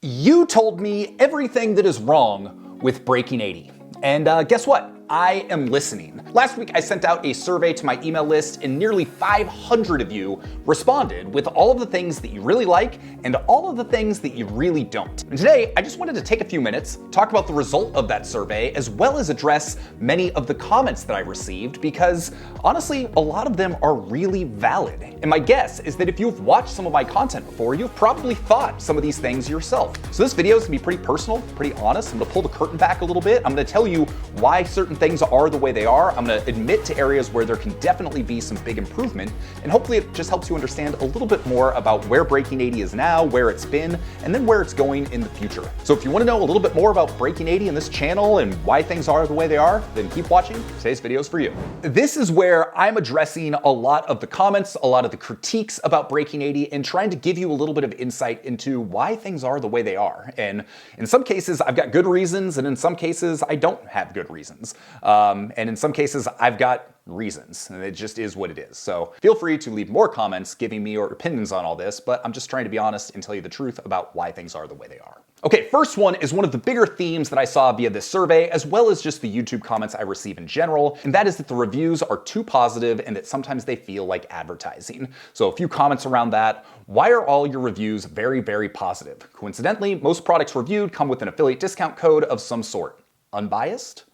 You told me everything that is wrong with Breaking 80. And guess what? I am listening. Last week, I sent out a survey to my email list, and nearly 500 of you responded with all of the things that you really like and all of the things that you really don't. And today, I just wanted to take a few minutes, talk about the result of that survey, as well as address many of the comments that I received, because honestly, a lot of them are really valid. And my guess is that if you've watched some of my content before, you've probably thought some of these things yourself. So this video is gonna be pretty personal, pretty honest. I'm gonna pull the curtain back a little bit. I'm gonna tell you why certain things are the way they are. I'm gonna admit to areas where there can definitely be some big improvement, and hopefully it just helps you understand a little bit more about where Breaking 80 is now, where it's been, and then where it's going in the future. So if you wanna know a little bit more about Breaking 80 and this channel and why things are the way they are, then keep watching. Today's video is for you. This is where I'm addressing a lot of the comments, a lot of the critiques about Breaking 80, and trying to give you a little bit of insight into why things are the way they are. And in some cases, I've got good reasons, and in some cases, I don't have good reasons. And in some cases, I've got reasons, and it just is what it is. So feel free to leave more comments giving me your opinions on all this, but I'm just trying to be honest and tell you the truth about why things are the way they are. Okay, first one is one of the bigger themes that I saw via this survey, as well as just the YouTube comments I receive in general, and that is that the reviews are too positive and that sometimes they feel like advertising. So a few comments around that. Why are all your reviews very, very positive? Coincidentally, most products reviewed come with an affiliate discount code of some sort. Unbiased?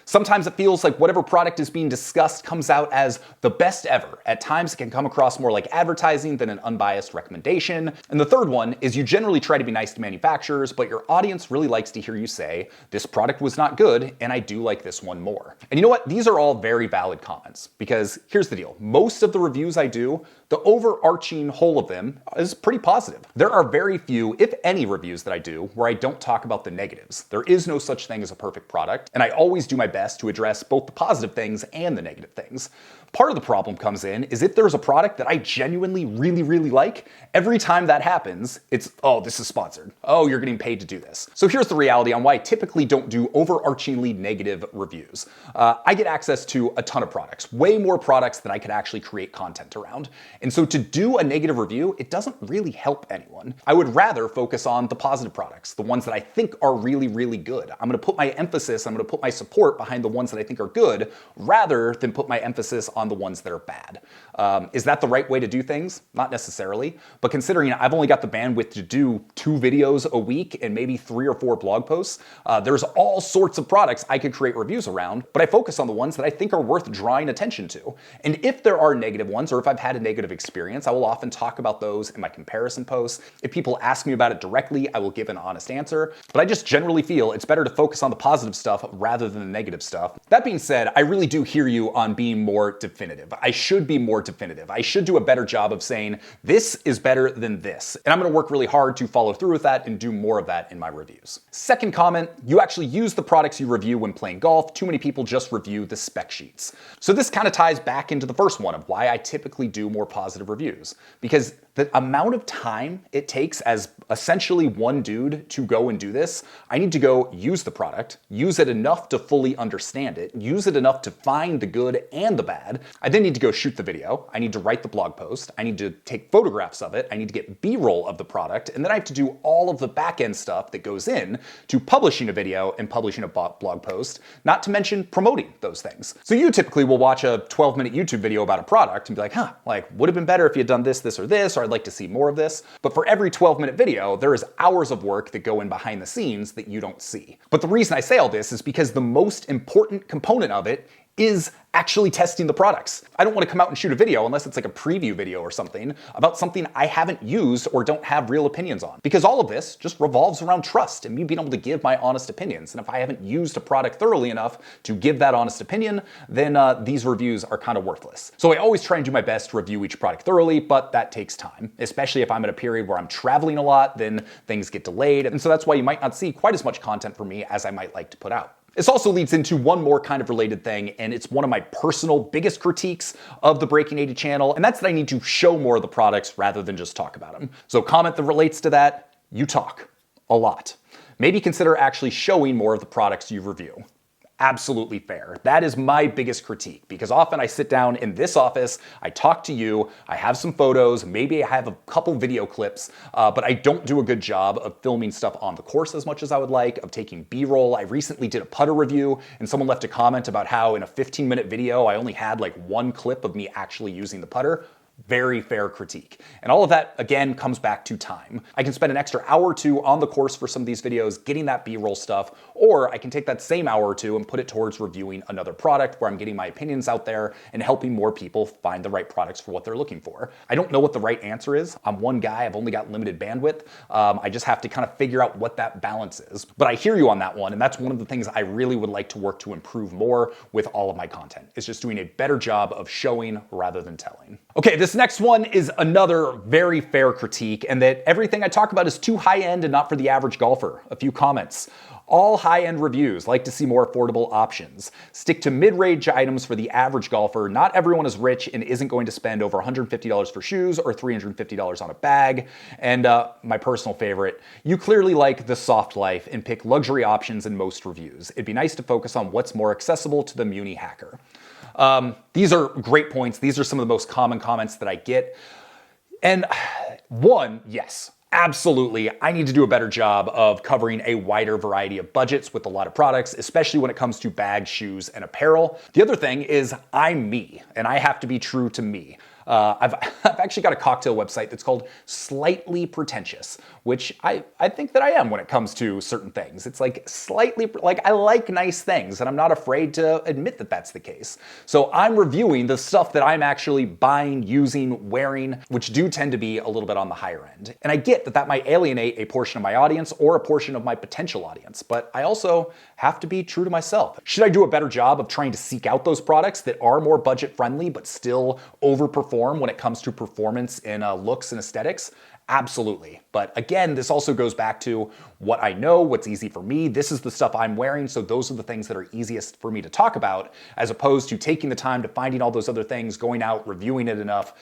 Sometimes it feels like whatever product is being discussed comes out as the best ever. At times it can come across more like advertising than an unbiased recommendation. And the third one is you generally try to be nice to manufacturers, but your audience really likes to hear you say, this product was not good, and I do like this one more. And you know what? These are all very valid comments, because here's the deal. Most of the reviews I do, the overarching whole of them is pretty positive. There are very few, if any, reviews that I do where I don't talk about the negatives. There is no such thing as a perfect product, and I always do my best to address both the positive things and the negative things. Part of the problem comes in is if there's a product that I genuinely really like, every time that happens, it's, oh, this is sponsored. Oh, you're getting paid to do this. So here's the reality on why I typically don't do overarchingly negative reviews. I get access to a ton of products, way more products than I could actually create content around. And so to do a negative review, it doesn't really help anyone. I would rather focus on the positive products, the ones that I think are really good. I'm gonna put my emphasis, I'm gonna put my support behind the ones that I think are good, rather than put my emphasis on the ones that are bad. Is that the right way to do things? Not necessarily, but considering I've only got the bandwidth to do 2 videos a week and maybe 3 or 4 blog posts, there's all sorts of products I could create reviews around, but I focus on the ones that I think are worth drawing attention to. And if there are negative ones, or if I've had a negative experience, I will often talk about those in my comparison posts. If people ask me about it directly, I will give an honest answer, but I just generally feel it's better to focus on the positive stuff rather than the negative stuff. That being said, I really do hear you on being more definitive. I should be more definitive. I should do a better job of saying, this is better than this. And I'm gonna work really hard to follow through with that and do more of that in my reviews. Second comment, you actually use the products you review when playing golf. Too many people just review the spec sheets. So this kind of ties back into the first one of why I typically do more positive reviews. Because the amount of time it takes as essentially one dude to go and do this, I need to go use the product, use it enough to fully understand it, use it enough to find the good and the bad. I then need to go shoot the video. I need to write the blog post. I need to take photographs of it. I need to get B-roll of the product. And then I have to do all of the back-end stuff that goes in to publishing a video and publishing a blog post, not to mention promoting those things. So you typically will watch a 12-minute YouTube video about a product and be like, like, would have been better if you had done this, this, or this, or I'd like to see more of this. But for every 12-minute video, there is hours of work that go in behind the scenes that you don't see. But the reason I say all this is because the most important component of it is actually testing the products. I don't want to come out and shoot a video unless it's like a preview video or something about something I haven't used or don't have real opinions on. Because all of this just revolves around trust and me being able to give my honest opinions. And if I haven't used a product thoroughly enough to give that honest opinion, then these reviews are kind of worthless. So I always try and do my best to review each product thoroughly, but that takes time. Especially if I'm in a period where I'm traveling a lot, then things get delayed. And so that's why you might not see quite as much content from me as I might like to put out. This also leads into one more kind of related thing, and it's one of my personal biggest critiques of the Breaking 80 channel, and that's that I need to show more of the products rather than just talk about them. So comment that relates to that, you talk a lot. Maybe consider actually showing more of the products you review. absolutely fair. That is my biggest critique, because often I sit down in this office, I talk to you, I have some photos, maybe I have a couple video clips, but I don't do a good job of filming stuff on the course as much as I would like, of taking B-roll. I recently did a putter review, and someone left a comment about how in a 15-minute video, I only had like one clip of me actually using the putter. Very fair critique. And all of that, again, comes back to time. I can spend an extra hour or two on the course for some of these videos, getting that B-roll stuff, or I can take that same hour or two and put it towards reviewing another product where I'm getting my opinions out there and helping more people find the right products for what they're looking for. I don't know what the right answer is. I'm one guy, I've only got limited bandwidth. I just have to kind of figure out what that balance is. But I hear you on that one, and that's one of the things I really would like to work to improve more with all of my content. It's just doing a better job of showing rather than telling. Okay, this next one is another very fair critique, and that everything I talk about is too high-end and not for the average golfer. A few comments. All high-end reviews like to see more affordable options. Stick to mid-range items for the average golfer. Not everyone is rich and isn't going to spend over $150 for shoes or $350 on a bag. And my personal favorite, you clearly like the soft life and pick luxury options in most reviews. It'd be nice to focus on what's more accessible to the Muni hacker. These are great points. These are some of the most common comments that I get. And one, yes, absolutely, I need to do a better job of covering a wider variety of budgets with a lot of products, especially when it comes to bags, shoes, and apparel. The other thing is I'm me, and I have to be true to me. I've actually got a cocktail website that's called Slightly Pretentious, which I think that I am when it comes to certain things. It's like slightly, like I like nice things, and I'm not afraid to admit that that's the case. So I'm reviewing the stuff that I'm actually buying, using, wearing, which do tend to be a little bit on the higher end. And I get that that might alienate a portion of my audience or a portion of my potential audience, but I also have to be true to myself. Should I do a better job of trying to seek out those products that are more budget friendly but still overperform when it comes to performance in looks and aesthetics? Absolutely. But again, this also goes back to what I know, what's easy for me. This is the stuff I'm wearing, so those are the things that are easiest for me to talk about, as opposed to taking the time to finding all those other things, going out, reviewing it enough.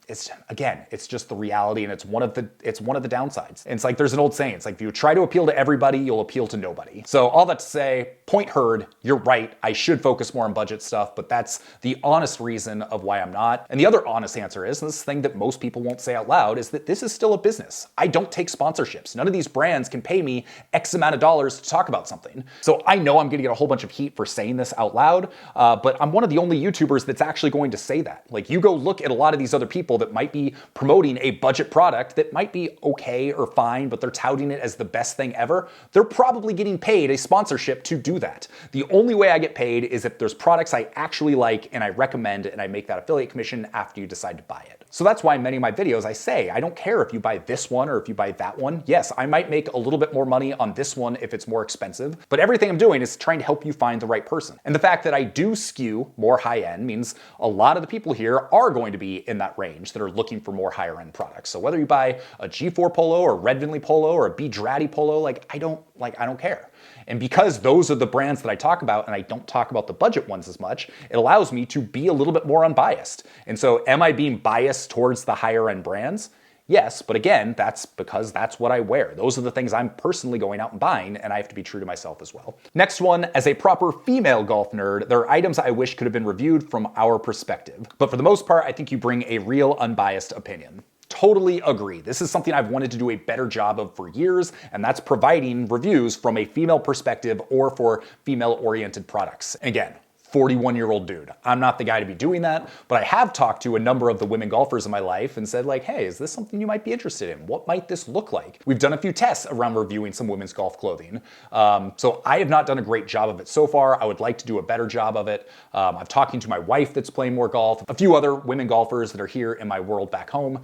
It's just the reality, and it's one of the downsides. And it's like there's an old saying, it's like if you try to appeal to everybody, you'll appeal to nobody. So all that to say, point heard, you're right. I should focus more on budget stuff, but that's the honest reason of why I'm not. And the other honest answer is, and this thing that most people won't say out loud, is that this is still a business. I don't take sponsorships. None of these brands can pay me X amount of dollars to talk about something. So I know I'm gonna get a whole bunch of heat for saying this out loud, but I'm one of the only YouTubers that's actually going to say that. Like, you go look at a lot of these other people that might be promoting a budget product that might be okay or fine, but they're touting it as the best thing ever. They're probably getting paid a sponsorship to do that. The only way I get paid is if there's products I actually like and I recommend, and I make that affiliate commission after you decide to buy it. So that's why in many of my videos I say, I don't care if you buy this one or if you buy that one. Yes, I might make a little bit more money on this one if it's more expensive, but everything I'm doing is trying to help you find the right person. And the fact that I do skew more high-end means a lot of the people here are going to be in that range that are looking for more higher-end products. So whether you buy a G4 polo or a Red Vinley polo or a B. Draddy polo, I don't care. And because those are the brands that I talk about and I don't talk about the budget ones as much, it allows me to be a little bit more unbiased. And so am I being biased towards the higher end brands? Yes, but again, that's because that's what I wear. Those are the things I'm personally going out and buying, and I have to be true to myself as well. Next one, as a proper female golf nerd, there are items I wish could have been reviewed from our perspective. But for the most part, I think you bring a real unbiased opinion. Totally agree. This is something I've wanted to do a better job of for years, and that's providing reviews from a female perspective or for female-oriented products. Again, 41-year-old dude. I'm not the guy to be doing that, but I have talked to a number of the women golfers in my life and said hey, is this something you might be interested in? What might this look like? We've done a few tests around reviewing some women's golf clothing. So I have not done a great job of it so far. I would like to do a better job of it. I'm talking to my wife that's playing more golf, a few other women golfers that are here in my world back home.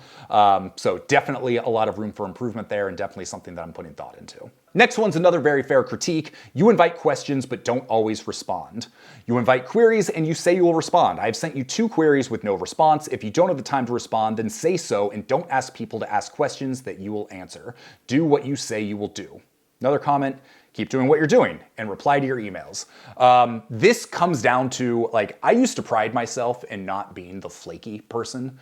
So definitely a lot of room for improvement there, and definitely something that I'm putting thought into. Next one's another very fair critique. You invite questions but don't always respond. You invite queries and you say you will respond. I've sent you 2 queries with no response. If you don't have the time to respond, then say so and don't ask people to ask questions that you will answer. Do what you say you will do. Another comment, keep doing what you're doing and reply to your emails. This comes down to, like, I used to pride myself in not being the flaky person.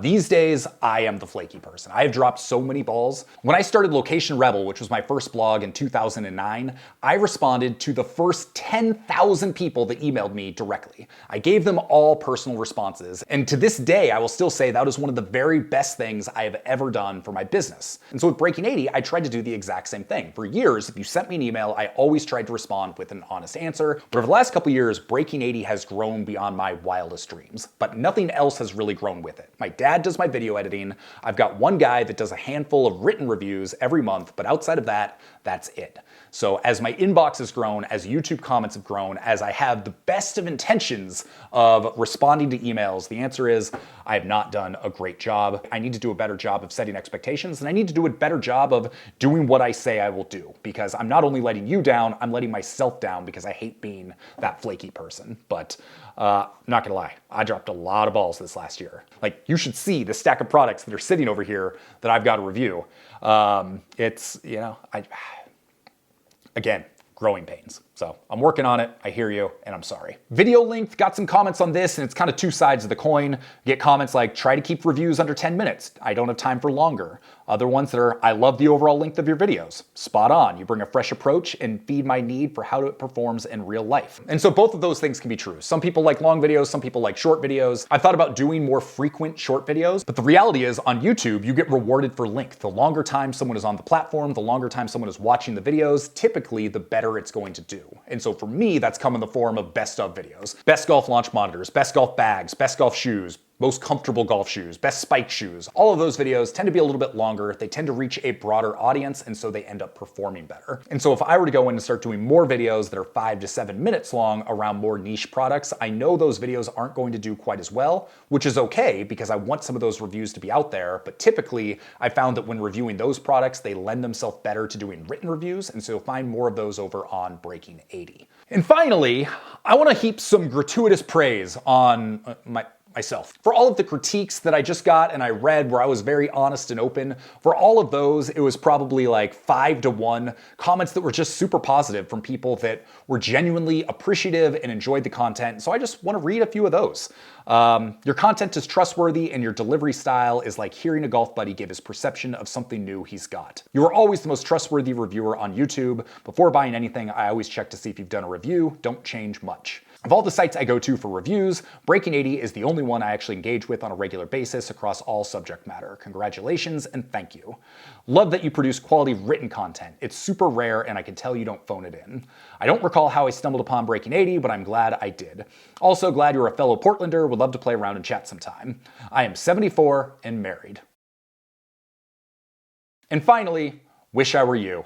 These days, I am the flaky person. I have dropped so many balls. When I started Location Rebel, which was my first blog in 2009, I responded to the first 10,000 people that emailed me directly. I gave them all personal responses. And to this day, I will still say that was one of the very best things I have ever done for my business. And so with Breaking 80, I tried to do the exact same thing. For years, if you sent me an email, I always tried to respond with an honest answer. But over the last couple of years, Breaking 80 has grown beyond my wildest dreams. But nothing else has really grown with it. My dad does my video editing. I've got one guy that does a handful of written reviews every month, but outside of that, that's it. So as my inbox has grown, as YouTube comments have grown, as I have the best of intentions of responding to emails, the answer is I have not done a great job. I need to do a better job of setting expectations, and I need to do a better job of doing what I say I will do, because I'm not only letting you down, I'm letting myself down because I hate being that flaky person. But I'm not gonna lie, I dropped a lot of balls this last year. Like, you should see the stack of products that are sitting over here that I've got to review. It's, you know, again, growing pains. So I'm working on it, I hear you, and I'm sorry. Video length, got some comments on this, and it's kind of two sides of the coin. Get comments like, try to keep reviews under 10 minutes. I don't have time for longer. Other ones that are, I love the overall length of your videos. Spot on, you bring a fresh approach and feed my need for how it performs in real life. And so both of those things can be true. Some people like long videos, some people like short videos. I've thought about doing more frequent short videos, but the reality is on YouTube, you get rewarded for length. The longer time someone is on the platform, the longer time someone is watching the videos, typically the better it's going to do. And so for me, that's come in the form of best of videos. Best golf launch monitors, best golf bags, best golf shoes, most comfortable golf shoes, best spike shoes. All of those videos tend to be a little bit longer. They tend to reach a broader audience, and so they end up performing better. And so if I were to go in and start doing more videos that are 5 to 7 minutes long around more niche products, I know those videos aren't going to do quite as well, which is okay because I want some of those reviews to be out there. But typically, I found that when reviewing those products, they lend themselves better to doing written reviews, and so you'll find more of those over on Breaking 80. And finally, I want to heap some gratuitous praise on myself. For all of the critiques that I just got and I read where I was very honest and open, for all of those, it was probably like 5 to 1 comments that were just super positive from people that were genuinely appreciative and enjoyed the content. So I just want to read a few of those. Your content is trustworthy and your delivery style is like hearing a golf buddy give his perception of something new he's got. You are always the most trustworthy reviewer on YouTube. Before buying anything, I always check to see if you've done a review. Don't change much. Of all the sites I go to for reviews, Breaking 80 is the only one I actually engage with on a regular basis across all subject matter. Congratulations and thank you. Love that you produce quality written content. It's super rare and I can tell you don't phone it in. I don't recall how I stumbled upon Breaking 80, but I'm glad I did. Also glad you're a fellow Portlander, would love to play around and chat sometime. I am 74 and married. And finally, wish I were you.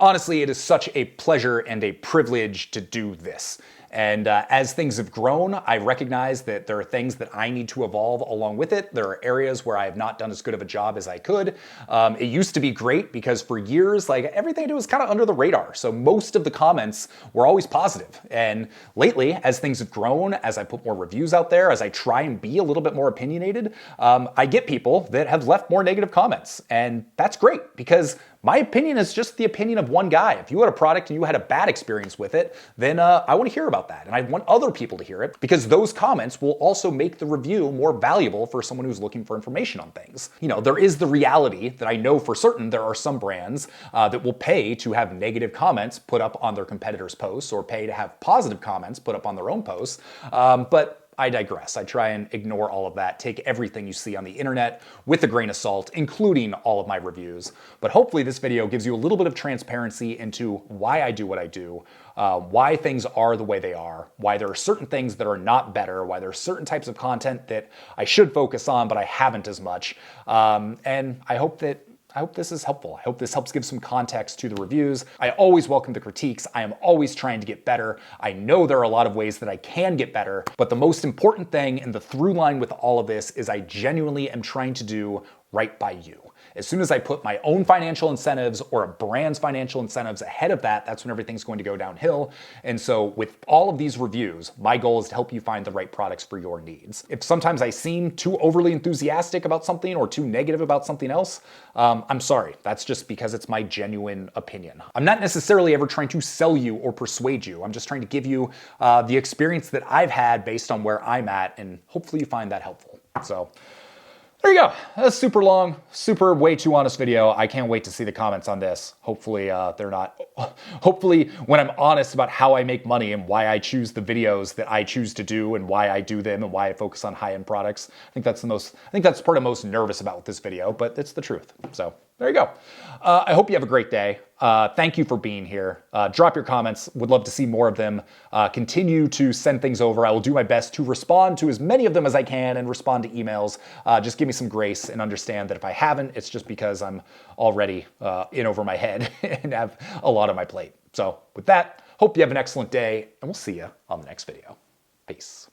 Honestly, it is such a pleasure and a privilege to do this. And as things have grown, I recognize that there are things that I need to evolve along with it. There are areas where I have not done as good of a job as I could. It used to be great because for years, like everything I do was kind of under the radar. So most of the comments were always positive. And lately, as things have grown, as I put more reviews out there, as I try and be a little bit more opinionated, I get people that have left more negative comments. And that's great because my opinion is just the opinion of one guy. If you had a product and you had a bad experience with it, then I want to hear about that. And I want other people to hear it because those comments will also make the review more valuable for someone who's looking for information on things. You know, there is the reality that I know for certain there are some brands that will pay to have negative comments put up on their competitors' posts or pay to have positive comments put up on their own posts. But I digress. I try and ignore all of that, take everything you see on the internet with a grain of salt, including all of my reviews. But hopefully this video gives you a little bit of transparency into why I do what I do, why things are the way they are, why there are certain things that are not better, why there are certain types of content that I should focus on, but I haven't as much. And I hope this is helpful. I hope this helps give some context to the reviews. I always welcome the critiques. I am always trying to get better. I know there are a lot of ways that I can get better, but the most important thing and the through line with all of this is I genuinely am trying to do right by you. As soon as I put my own financial incentives or a brand's financial incentives ahead of that, that's when everything's going to go downhill. And so with all of these reviews, my goal is to help you find the right products for your needs. If sometimes I seem too overly enthusiastic about something or too negative about something else, I'm sorry. That's just because it's my genuine opinion. I'm not necessarily ever trying to sell you or persuade you. I'm just trying to give you the experience that I've had based on where I'm at, and hopefully you find that helpful. So there you go. That's super long, super way too honest video. I can't wait to see the comments on this. Hopefully they're not, hopefully when I'm honest about how I make money and why I choose the videos that I choose to do and why I do them and why I focus on high-end products. I think that's the part I'm most nervous about with this video, but it's the truth. So there you go. I hope you have a great day. Thank you for being here. Drop your comments. Would love to see more of them. Continue to send things over. I will do my best to respond to as many of them as I can and respond to emails. Just give me some grace and understand that if I haven't, it's just because I'm already in over my head and have a lot on my plate. So with that, hope you have an excellent day, and we'll see you on the next video. Peace.